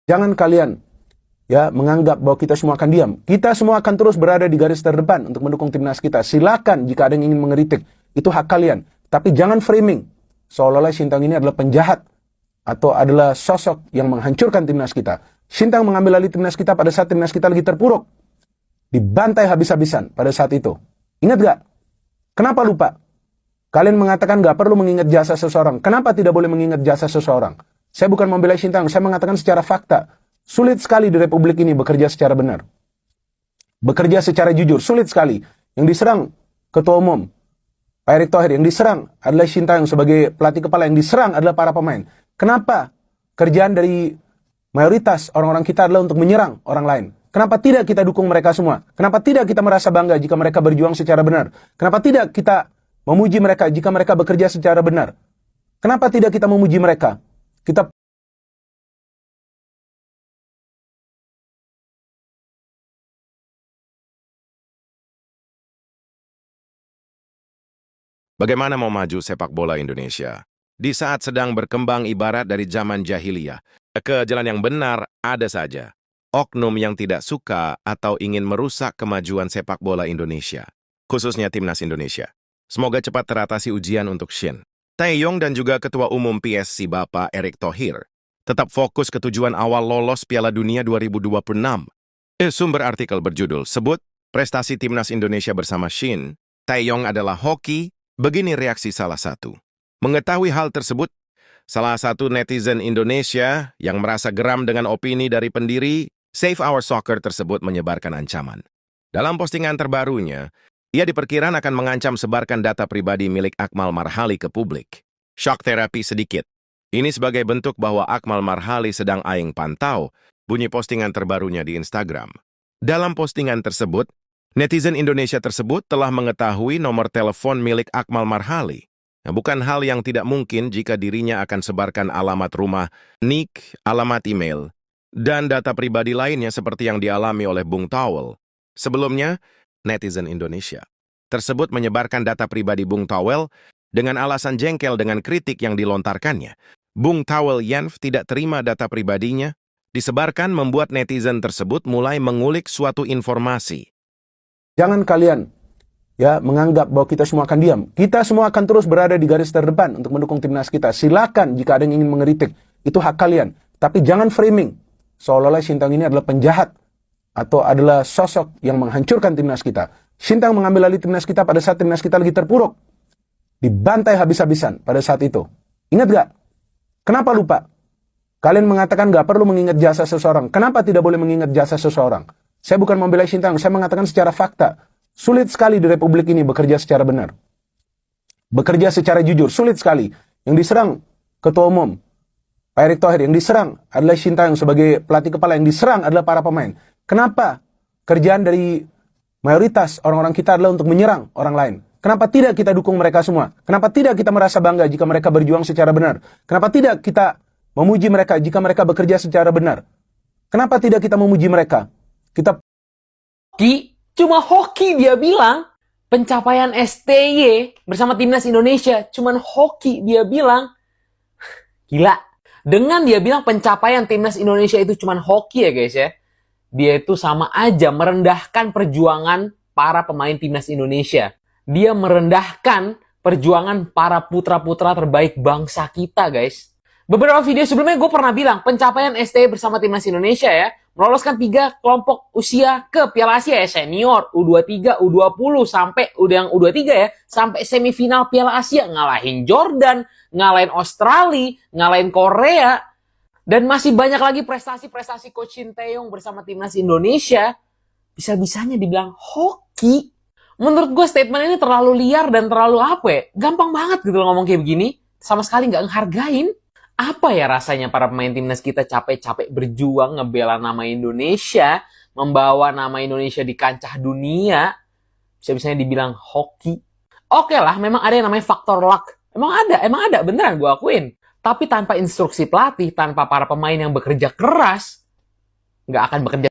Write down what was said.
Jangan kalian menganggap bahwa kita semua akan diam. Kita semua akan terus berada di garis terdepan untuk mendukung timnas kita. Silakan jika ada yang ingin mengeritik, itu hak kalian. Tapi jangan framing seolah-olah Sintayong ini adalah penjahat atau adalah sosok yang menghancurkan timnas kita. Sintayong mengambil alih timnas kita pada saat timnas kita lagi terpuruk. Dibantai habis-habisan pada saat itu. Ingat gak? Kenapa lupa? Kalian mengatakan gak perlu mengingat jasa seseorang. Kenapa tidak boleh mengingat jasa seseorang? Saya bukan membela Sintayong, saya mengatakan secara fakta. Sulit sekali di Republik ini bekerja secara benar. Bekerja secara jujur, sulit sekali. Yang diserang Ketua Umum, Pak Erick Thohir. Yang diserang adalah Sintayong sebagai pelatih kepala. Yang diserang adalah para pemain. Kenapa kerjaan dari mayoritas orang-orang kita adalah untuk menyerang orang lain? Kenapa tidak kita dukung mereka semua? Kenapa tidak kita merasa bangga jika mereka berjuang secara benar? Kenapa tidak kita memuji mereka jika mereka bekerja secara benar? Kenapa tidak kita memuji mereka? Kita Bagaimana mau maju sepak bola Indonesia? Di saat sedang berkembang ibarat dari zaman jahiliyah, ke jalan yang benar ada saja oknum yang tidak suka atau ingin merusak kemajuan sepak bola Indonesia, khususnya timnas Indonesia. Semoga cepat teratasi ujian untuk Shin Tae-yong dan juga Ketua Umum PSSI Bapak Erick Thohir tetap fokus ke tujuan awal lolos Piala Dunia 2026. Sumber artikel berjudul sebut prestasi timnas Indonesia bersama Shin Tae-yong adalah hoki. Begini reaksi salah satu. Mengetahui hal tersebut, salah satu netizen Indonesia yang merasa geram dengan opini dari pendiri Save Our Soccer tersebut menyebarkan ancaman. Dalam postingan terbarunya, ia diperkirakan akan mengancam sebarkan data pribadi milik Akmal Marhali ke publik. Shock terapi sedikit. Ini sebagai bentuk bahwa Akmal Marhali sedang aing pantau, bunyi postingan terbarunya di Instagram. Dalam postingan tersebut, netizen Indonesia tersebut telah mengetahui nomor telepon milik Akmal Marhali. Bukan hal yang tidak mungkin jika dirinya akan sebarkan alamat rumah, nik, alamat email, dan data pribadi lainnya seperti yang dialami oleh Bung Towel. Sebelumnya, netizen Indonesia tersebut menyebarkan data pribadi Bung Towel dengan alasan jengkel dengan kritik yang dilontarkannya. Bung Towel Yanf tidak terima data pribadinya disebarkan membuat netizen tersebut mulai mengulik suatu informasi. Jangan kalian menganggap bahwa kita semua akan diam. Kita semua akan terus berada di garis terdepan untuk mendukung timnas kita. Silakan jika ada yang ingin mengeritik, itu hak kalian. Tapi jangan framing seolah-olah Sintayong ini adalah penjahat atau adalah sosok yang menghancurkan timnas kita. Sintayong mengambil alih timnas kita pada saat timnas kita lagi terpuruk. Dibantai habis-habisan pada saat itu. Ingat gak? Kenapa lupa? Kalian mengatakan gak perlu mengingat jasa seseorang. Kenapa tidak boleh mengingat jasa seseorang? Saya bukan membela Sintayong, saya mengatakan secara fakta. Sulit sekali di Republik ini bekerja secara benar. Bekerja secara jujur, sulit sekali. Yang diserang Ketua Umum, Pak Erick Thohir. Yang diserang adalah Sintayong sebagai pelatih kepala. Yang diserang adalah para pemain. Kenapa kerjaan dari mayoritas orang-orang kita adalah untuk menyerang orang lain? Kenapa tidak kita dukung mereka semua? Kenapa tidak kita merasa bangga jika mereka berjuang secara benar? Kenapa tidak kita memuji mereka jika mereka bekerja secara benar? Kenapa tidak kita memuji mereka? Kita cuma hoki dia bilang. Pencapaian STY bersama timnas Indonesia cuman hoki dia bilang. Gila. Dengan dia bilang pencapaian timnas Indonesia itu cuman hoki ya guys ya. Dia itu sama aja merendahkan perjuangan para pemain timnas Indonesia. Dia merendahkan perjuangan para putra-putra terbaik bangsa kita guys. Beberapa video sebelumnya gue pernah bilang pencapaian STY bersama timnas Indonesia ya meloloskan 3 kelompok usia ke Piala Asia ya, senior, U23, U20 sampai udah yang U23 ya, sampai semifinal Piala Asia, ngalahin Jordan, ngalahin Australia, ngalahin Korea, dan masih banyak lagi prestasi-prestasi Coach Shin Tae-yong bersama timnas Indonesia. Bisa-bisanya dibilang hoki. Menurut gue statement ini terlalu liar dan terlalu apa ya, gampang banget gitu loh ngomong kayak begini, sama sekali nggak ngehargain. Apa ya rasanya para pemain timnas kita capek-capek berjuang ngebela nama Indonesia, membawa nama Indonesia di kancah dunia, bisa-bisanya dibilang hoki. Oke lah, memang ada yang namanya faktor luck. Emang ada, beneran gue akuin. Tapi tanpa instruksi pelatih, tanpa para pemain yang bekerja keras, nggak akan bekerja